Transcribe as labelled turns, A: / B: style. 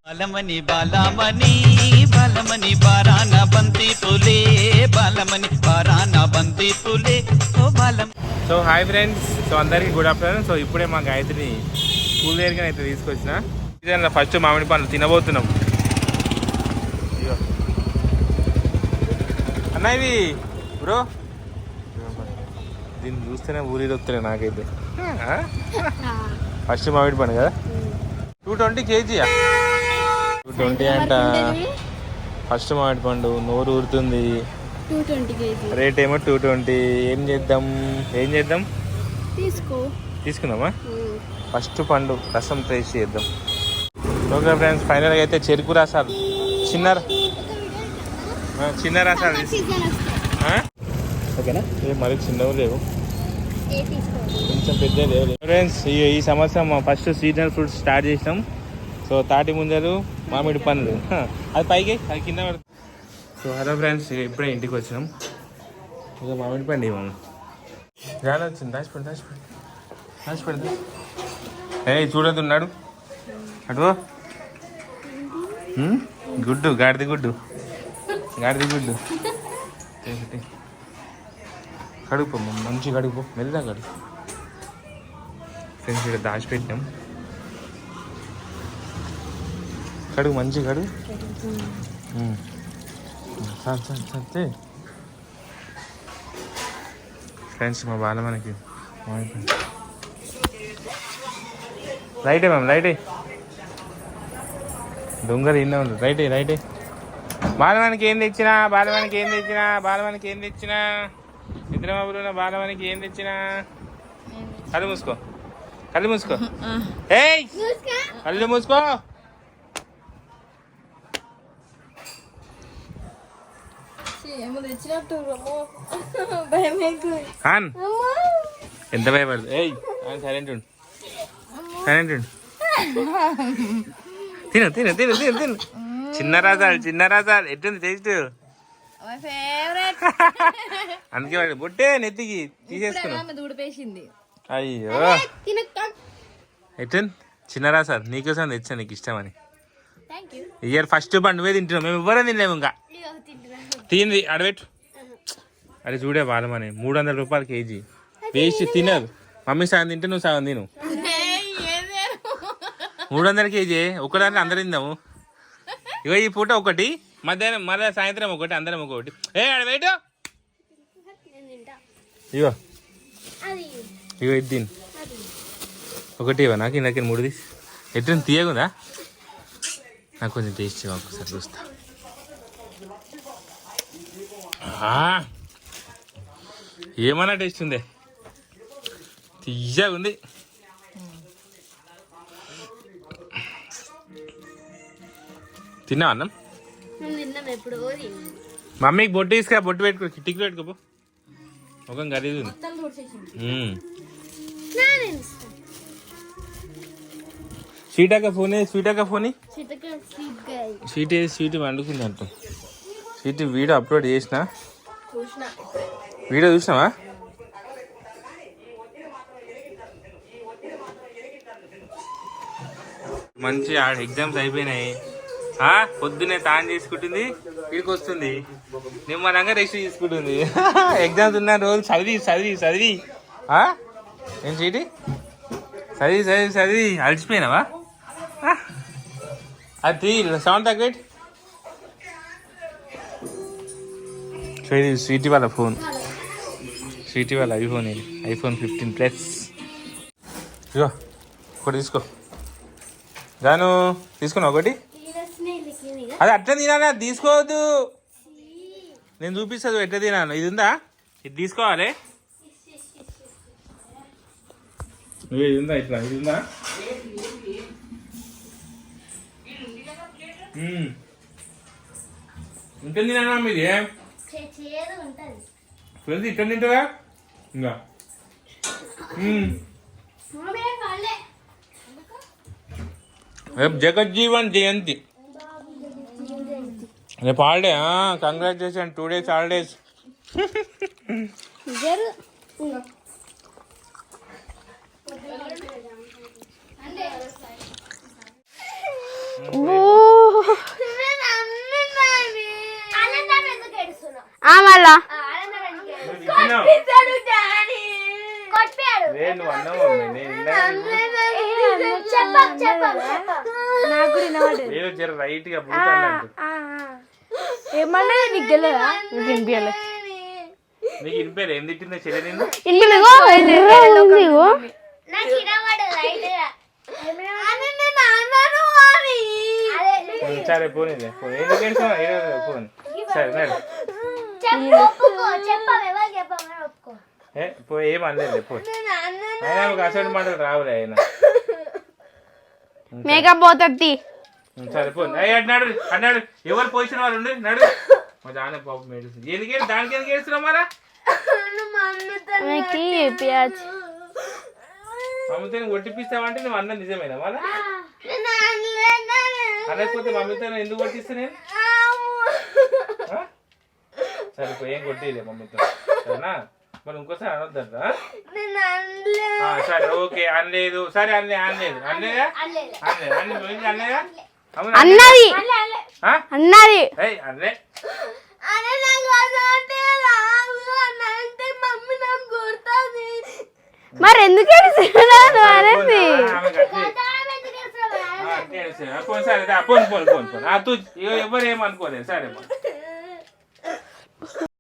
A: బలమని బాలమని బలమని బారాన బంతి పులే బలమని బారాన బంతి పులే ఓ బలం.
B: సో హాయ్ ఫ్రెండ్స్, సో అందరికీ గుడ్ ఆఫ్టర్నూన్. సో ఇప్పుడే మా గాయత్రిని స్కూల్ దగ్గరికి అయితే తీసుకొచ్చిన. ఇదే ఫస్ట్ మామిడి పండ్లు తినబోతున్నాం. అయ్యో అన్న ఇది బ్రో, దీన్ని చూస్తేనే ఊరిలో వస్తున్నాయి నాకైతే. ఫస్ట్ మామిడి పండు కదా, 220 kg. 220 అంట ఫస్ట్ మామిడి పండు. నోరు ఊరుతుంది.
C: 220 kg
B: రేట్ ఏమో 220. ఏం చేద్దాం తీసుకుందామా? ఫస్ట్ పండు రసం టేస్ట్ చేద్దాం. ఓకే ఫ్రెండ్స్, ఫైనల్గా అయితే చెరుకు రసాలు చిన్న రసాలు ఓకేనా. మరి చిన్నవి లేవు, కొంచెం పెద్ద లేవు ఫ్రెండ్స్. ఈ సంవత్సరం ఫస్ట్ సీజనల్ ఫ్రూట్స్ స్టార్ట్ చేసినాం. సో తాటి ముంజలు, మామిడి పండ్లు, అది పైకి అది కింద పడుతుంది. సో హలో ఫ్రెండ్స్, ఇప్పుడే ఇంటికి వచ్చినాం. ఇక మామిడి పండు ఇవ్వము జాన వచ్చింది. దాచిపెడతా ఏ చూడద్దు ఉన్నాడు అటు గుడ్డు గాడిది గుడ్డు కడుపు మంచి కడుపు మెల్లగా కడుపు ఫ్రెండ్స్. ఇక్కడ దాచిపెట్టాం. కడుగు మంచి కడుగు. సరే ఫ్రెండ్స్, మా బాల మనకి రైటే మ్యామ్, రైటే దొంగలు ఇన్న ఉంది. రైటే బాలవానికి ఏం తెచ్చినా నిద్రమాబులు బాలవానికి ఏం తెచ్చినా. కళ్ళు మూసుకో ఏయ్ కళ్ళు మూసుకో. ఎంత భయపడదు. ఏయ్ సైలెంట్ ఉండు. తిను. చిన్న రసాలు ఎట్టుంది టేస్ట్? అందుకే వాడు బొట్టే నెత్తికి తీసేసుకున్నా. అయ్యో ఎట్టుంది చిన్న రసాలు? నీకోసం తెచ్చా, నీకు ఇష్టమని. ఇయర్ ఫస్ట్ పండు మీద తింటున్నాం మేము, ఎవ్వరం తినలేము. ఇంకా తింది అడబెట్టు. అరే చూడే బాలమని 300 రూపాయలు kg వేస్ట్. తినదు మమ్మీ, సగం తింటే నువ్వు సగం తిను. 300 kg ఒకదాంట్లో అందరం తిందాము. ఇగో ఈ పూట ఒకటి, మధ్యాహ్నం మళ్ళీ సాయంత్రం ఒకటి, అందరం ఒకటి. అడబెట్టు. ఇగో ఇది తిను. ఒకటి ఇవ్వ నాకు, ఇందాక 3 తీసి. ఎట్లా తీయగుందా? నాకు కొంచెం టేస్ట్ ఇవ్వ ఒకసారి చూస్తా. ఏమన్నా టేస్ట్ ఉందే, తీయగా ఉంది. తిన్నావా అన్నం? మమ్మీకి బొట్టు తీసుకురా, బొట్టు పెట్టుకో, కిట్టికి పెట్టుకోపో. ఒక గరీదు స్వీటాక ఫోన్ స్వీట్ వండుకుంది అంట. స్వీట్ వీడియో అప్లోడ్ చేసిన. వీడియో చూసినావా? మంచి ఎగ్జామ్స్ అయిపోయినాయి. పొద్దున్నే తాను చేసుకుంటుంది, వీడికి వస్తుంది నిమ్మలంగా రెస్ట్ తీసుకుంటుంది. ఎగ్జామ్స్ ఉన్న రోజు చదివి ఏం చీటి చదివి అలసిపోయినావా? అది సౌండ్ తగ్గ. సో ఇది స్వీటీ వాళ్ళ ఫోన్, స్వీటీ వాళ్ళ iPhone 15 Plus. ఇగో ఒకటి తీసుకో. జాను తీసుకున్నా ఒకటి. అది అట్లా తినాలి, అది తీసుకోవద్దు. నేను చూపిస్తుంది ఎట్లా తినాను. ఇది ఉందా, ఇది తీసుకోవాలి. ఇది ఉందా, ఇట్లా ఇది ఉందా? ఇంకా తినా మీది ఫ్రెండ్స్, ఇక్కడ తింటారా? ఇంకా రేపు జగజ్జీవన్ జయంతి, రేపు హాలిడే. Congratulation, 2 days holidays. లేదు నువ్వు అన్నావు మమ్మీ నేను లేదు జర రైట్ గా పోతాను
C: ఏమన్నా నీకు తెలియదా? నీకు వినిపించాలి.
B: నీకు ఇనిపేరు ఏం తిట్టిందో చెల్లె నిన్ను సరే పోనీలే ఎందుకు ఏడుస్తావు పోను సరే నడు ఏం అనలేదు పో అయినా ఒక అసలు మాటలు రావులే ఆయన
C: మేకప్ పోతుంది.
B: సరే పో అన్నాడు అన్నాడు ఎవరు పొజిషన్ వాళ్ళు ఉండి నడు మా దాని పాప మెడిసిన్ ఎందుకు దానికి ఎందుకు ఏడుస్తున్నావు మరా మమ్మీతో కొట్టిపిస్తావంటే నువ్వు అన్న నిజమేనా మళ్ళా అనకపోతే మమ్మీతో ఎందుకు కొట్టిస్తా నేను సరే ఏం కొట్టిలే మమ్మీతో సరేనా మరి ఇంకోసారి అనొద్దా సరే ఓకే అనలేదు సరే అనలేదు అనలేదా అనలేదా
C: అన్నది
B: అనలే
C: మరి ఎందుకు అనేసి
B: సరే పోను పోను పోను పోను ఎవరు ఏమనుకోలేదు సరే